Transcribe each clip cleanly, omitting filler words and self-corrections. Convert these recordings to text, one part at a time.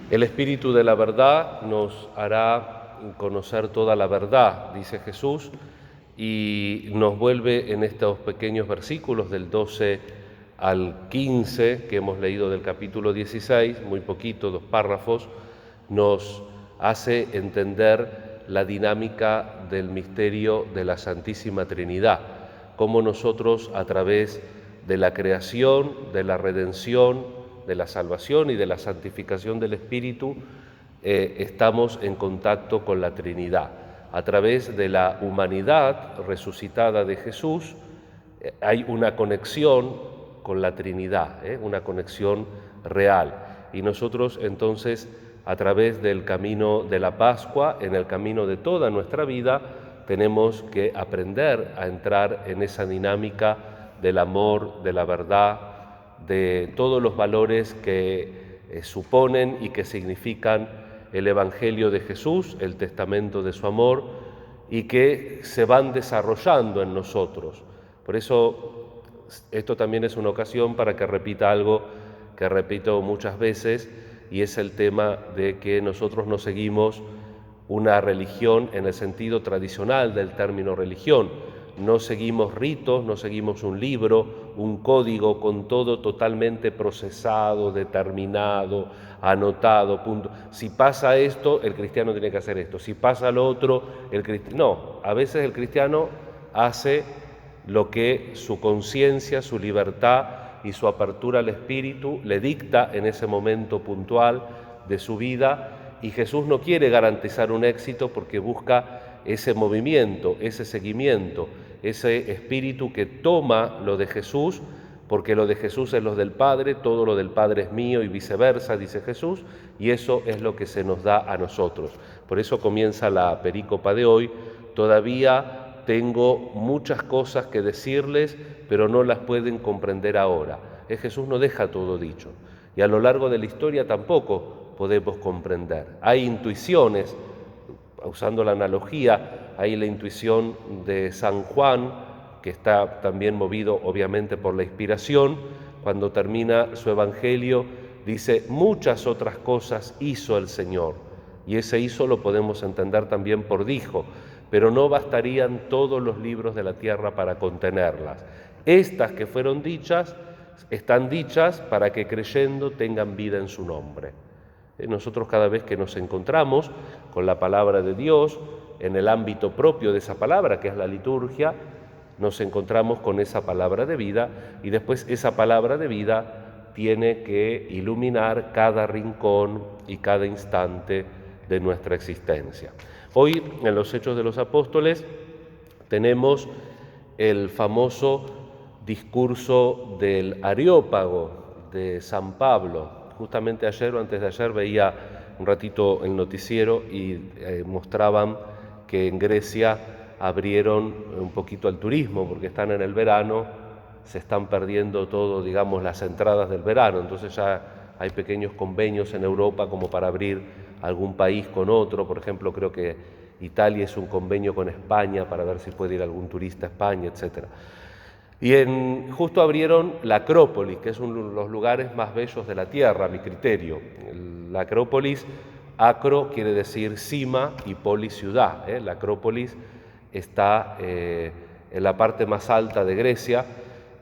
El Espíritu de la verdad nos hará conocer toda la verdad, dice Jesús, y nos vuelve en estos pequeños versículos del 12 al 15 que hemos leído del capítulo 16, muy poquito, 2 párrafos, nos hace entender la dinámica del misterio de la Santísima Trinidad, cómo nosotros a través de la creación, de la redención, de la salvación y de la santificación del Espíritu, estamos en contacto con la Trinidad. A través de la humanidad resucitada de Jesús, hay una conexión con la Trinidad, una conexión real. Y nosotros entonces, a través del camino de la Pascua, en el camino de toda nuestra vida, tenemos que aprender a entrar en esa dinámica del amor, de la verdad, de todos los valores que suponen y que significan el Evangelio de Jesús, el testamento de su amor, y que se van desarrollando en nosotros. Por eso esto también es una ocasión para que repita algo que repito muchas veces, y es el tema de que nosotros no seguimos una religión en el sentido tradicional del término religión. No seguimos ritos, no seguimos un libro, un código con todo totalmente procesado, determinado, anotado, punto. Si pasa esto, el cristiano tiene que hacer esto. Si pasa lo otro, el cristiano... No, a veces el cristiano hace lo que su conciencia, su libertad y su apertura al Espíritu le dicta en ese momento puntual de su vida, y Jesús no quiere garantizar un éxito porque busca ese movimiento, ese seguimiento, ese espíritu que toma lo de Jesús, porque lo de Jesús es lo del Padre, todo lo del Padre es mío y viceversa, dice Jesús, y eso es lo que se nos da a nosotros. Por eso comienza la perícopa de hoy. Todavía tengo muchas cosas que decirles, pero no las pueden comprender ahora. Jesús no deja todo dicho, y a lo largo de la historia tampoco podemos comprender. Hay intuiciones, usando la analogía, hay la intuición de San Juan, que está también movido obviamente por la inspiración. Cuando termina su evangelio dice: muchas otras cosas hizo el Señor, y ese hizo lo podemos entender también por dijo, pero no bastarían todos los libros de la tierra para contenerlas. Estas que fueron dichas, están dichas para que creyendo tengan vida en su nombre. Nosotros cada vez que nos encontramos con la palabra de Dios, en el ámbito propio de esa palabra, que es la liturgia, nos encontramos con esa palabra de vida, y después esa palabra de vida tiene que iluminar cada rincón y cada instante de nuestra existencia. Hoy, en los Hechos de los Apóstoles, tenemos el famoso discurso del Areópago de San Pablo. Justamente ayer o antes de ayer veía un ratito el noticiero y mostraban que en Grecia abrieron un poquito al turismo, porque están en el verano, se están perdiendo todo, digamos, las entradas del verano. Entonces ya hay pequeños convenios en Europa como para abrir algún país con otro. Por ejemplo, creo que Italia es un convenio con España para ver si puede ir algún turista a España, etcétera. Y justo abrieron la Acrópolis, que es uno de los lugares más bellos de la tierra, a mi criterio. La Acrópolis, acro quiere decir cima y polis ciudad. La Acrópolis está en la parte más alta de Grecia,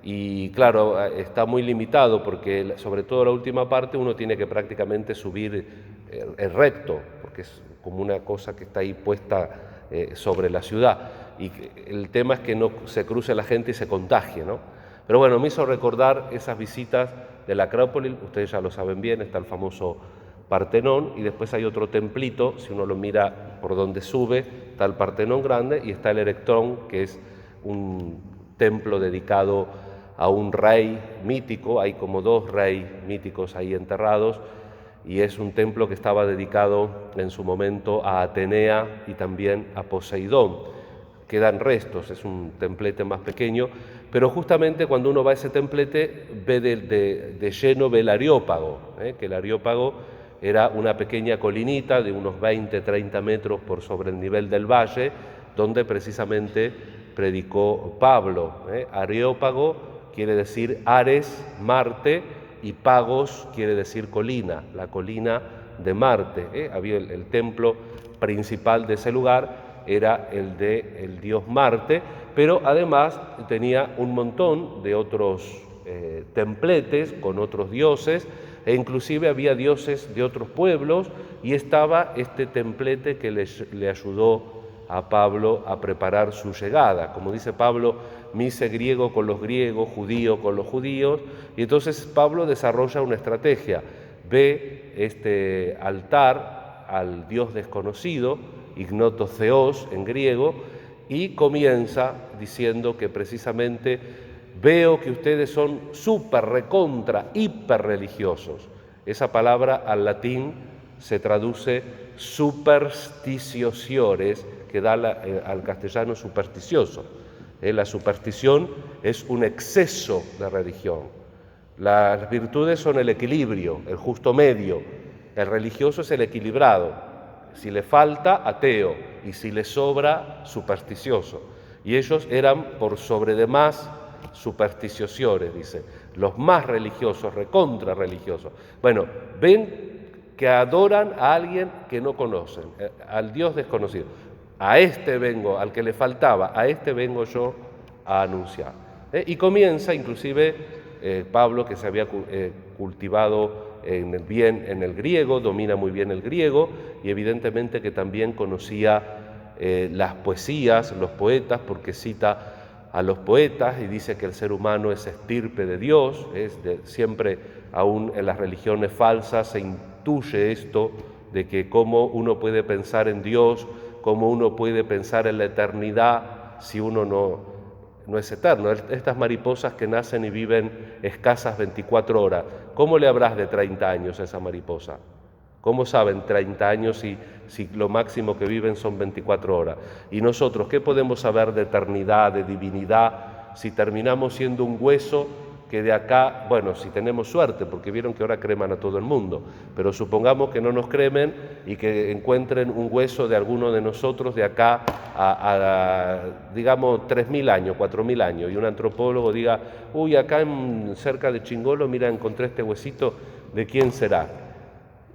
y claro, está muy limitado porque sobre todo la última parte uno tiene que prácticamente subir recto, porque es como una cosa que está ahí puesta sobre la ciudad. Y el tema es que no se cruce la gente y se contagie, ¿no? Pero bueno, me hizo recordar esas visitas de la Acrópolis. Ustedes ya lo saben bien, está el famoso Partenón, y después hay otro templito, si uno lo mira por donde sube, está el Partenón grande y está el Erectrón, que es un templo dedicado a un rey mítico. Hay como 2 reyes míticos ahí enterrados, y es un templo que estaba dedicado en su momento a Atenea y también a Poseidón. Quedan restos, es un templete más pequeño, pero justamente cuando uno va a ese templete ve de lleno ve el Areópago, que el Areópago era una pequeña colinita de unos 20-30 metros por sobre el nivel del valle, donde precisamente predicó Pablo. Areópago quiere decir Ares, Marte, y Pagos quiere decir colina, la colina de Marte. Había el templo principal de ese lugar, era el del dios Marte, pero además tenía un montón de otros templetes con otros dioses, e inclusive había dioses de otros pueblos, y estaba este templete que le ayudó a Pablo a preparar su llegada. Como dice Pablo, me hice griego con los griegos, judío con los judíos, y entonces Pablo desarrolla una estrategia. Ve este altar al dios desconocido, ignoto theos en griego, y comienza diciendo que precisamente veo que ustedes son súper, recontra, hiper religiosos. Esa palabra al latín se traduce superstitiosiores, que da al castellano supersticioso. La superstición es un exceso de religión. Las virtudes son el equilibrio, el justo medio. El religioso es el equilibrado. Si le falta, ateo, y si le sobra, supersticioso. Y ellos eran por sobre demás supersticiosores, dice, los más religiosos, recontra religiosos. Bueno, ven que adoran a alguien que no conocen, al Dios desconocido. A este vengo, al que le faltaba, a este vengo yo a anunciar. Y comienza, inclusive, Pablo, que se había cultivado en el griego, domina muy bien el griego, y evidentemente que también conocía las poesías, los poetas, porque cita a los poetas y dice que el ser humano es estirpe de Dios, siempre aún en las religiones falsas se intuye esto de que cómo uno puede pensar en Dios, cómo uno puede pensar en la eternidad si uno no es eterno. Estas mariposas que nacen y viven escasas 24 horas, ¿cómo le habrás de 30 años a esa mariposa? ¿Cómo saben 30 años si lo máximo que viven son 24 horas? Y nosotros, ¿qué podemos saber de eternidad, de divinidad, si terminamos siendo un hueso que de acá, bueno, si tenemos suerte, porque vieron que ahora creman a todo el mundo, pero supongamos que no nos cremen y que encuentren un hueso de alguno de nosotros de acá a digamos, 3.000 años, 4.000 años, y un antropólogo diga, uy, acá cerca de Chingolo, mira, encontré este huesito, ¿de quién será?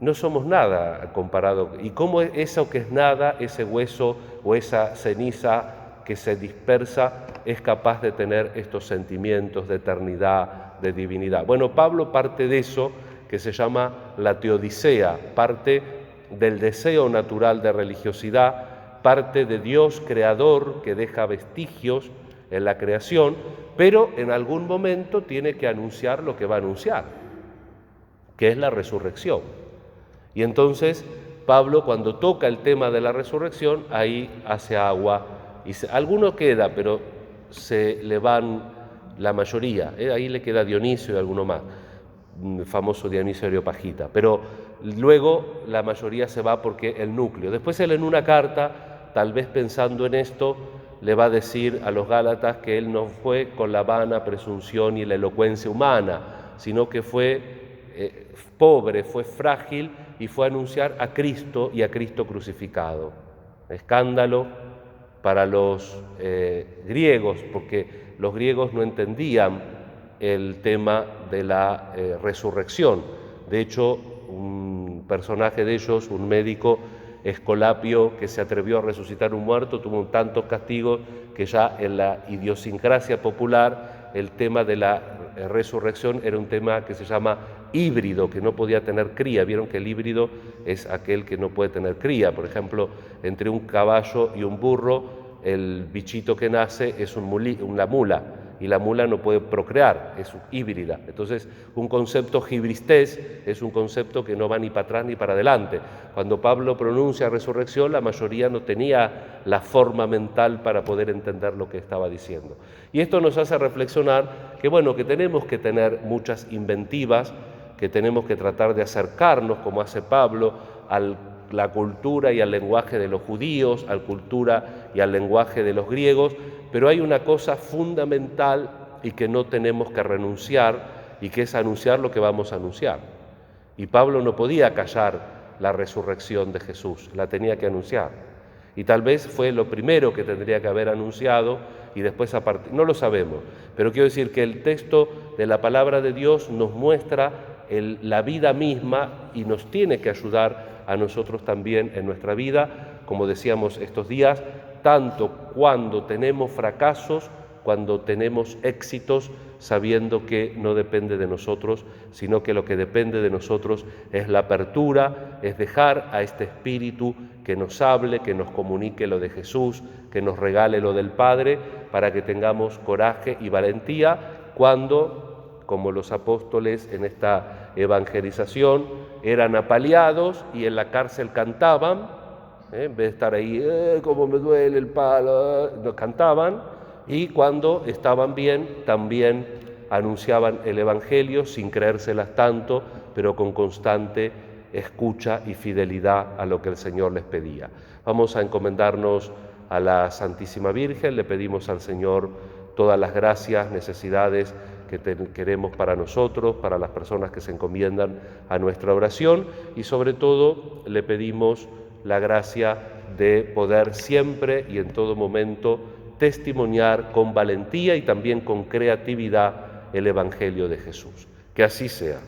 No somos nada comparado. ¿Y cómo eso que es nada, ese hueso o esa ceniza que se dispersa, es capaz de tener estos sentimientos de eternidad, de divinidad? Bueno, Pablo parte de eso que se llama la teodicea, parte del deseo natural de religiosidad, parte de Dios creador que deja vestigios en la creación, pero en algún momento tiene que anunciar lo que va a anunciar, que es la resurrección. Y entonces Pablo, cuando toca el tema de la resurrección, ahí hace agua, y alguno queda, pero se le van la mayoría, ahí le queda Dionisio y alguno más, el famoso Dionisio Areopagita, pero luego la mayoría se va porque el núcleo. Después él en una carta, tal vez pensando en esto, le va a decir a los Gálatas que él no fue con la vana presunción y la elocuencia humana, sino que fue pobre, fue frágil y fue a anunciar a Cristo y a Cristo crucificado. Escándalo para los griegos, porque los griegos no entendían el tema de la resurrección. De hecho, un personaje de ellos, un médico, Escolapio, que se atrevió a resucitar un muerto, tuvo tantos castigos que ya en la idiosincrasia popular el tema de la resurrección era un tema que se llama híbrido, que no podía tener cría. Vieron que el híbrido es aquel que no puede tener cría. Por ejemplo, entre un caballo y un burro, el bichito que nace es una mula, y la mula no puede procrear, es híbrida. Entonces, un concepto hibristés es un concepto que no va ni para atrás ni para adelante. Cuando Pablo pronuncia resurrección, la mayoría no tenía la forma mental para poder entender lo que estaba diciendo. Y esto nos hace reflexionar que, bueno, que tenemos que tener muchas inventivas, que tenemos que tratar de acercarnos, como hace Pablo, a la cultura y al lenguaje de los judíos, a la cultura y al lenguaje de los griegos, pero hay una cosa fundamental y que no tenemos que renunciar, y que es anunciar lo que vamos a anunciar. Y Pablo no podía callar la resurrección de Jesús, la tenía que anunciar. Y tal vez fue lo primero que tendría que haber anunciado, y después no lo sabemos, pero quiero decir que el texto de la palabra de Dios nos muestra la vida misma y nos tiene que ayudar a nosotros también en nuestra vida, como decíamos estos días, tanto cuando tenemos fracasos, cuando tenemos éxitos, sabiendo que no depende de nosotros, sino que lo que depende de nosotros es la apertura, es dejar a este Espíritu que nos hable, que nos comunique lo de Jesús, que nos regale lo del Padre, para que tengamos coraje y valentía cuando, como los apóstoles en esta evangelización, eran apaleados y en la cárcel cantaban, en vez de estar ahí, cómo me duele el palo, no cantaban, y cuando estaban bien también anunciaban el Evangelio sin creérselas tanto, pero con constante escucha y fidelidad a lo que el Señor les pedía. Vamos a encomendarnos a la Santísima Virgen, le pedimos al Señor todas las gracias, necesidades que queremos para nosotros, para las personas que se encomiendan a nuestra oración, y sobre todo le pedimos la gracia de poder siempre y en todo momento testimoniar con valentía y también con creatividad el Evangelio de Jesús. Que así sea.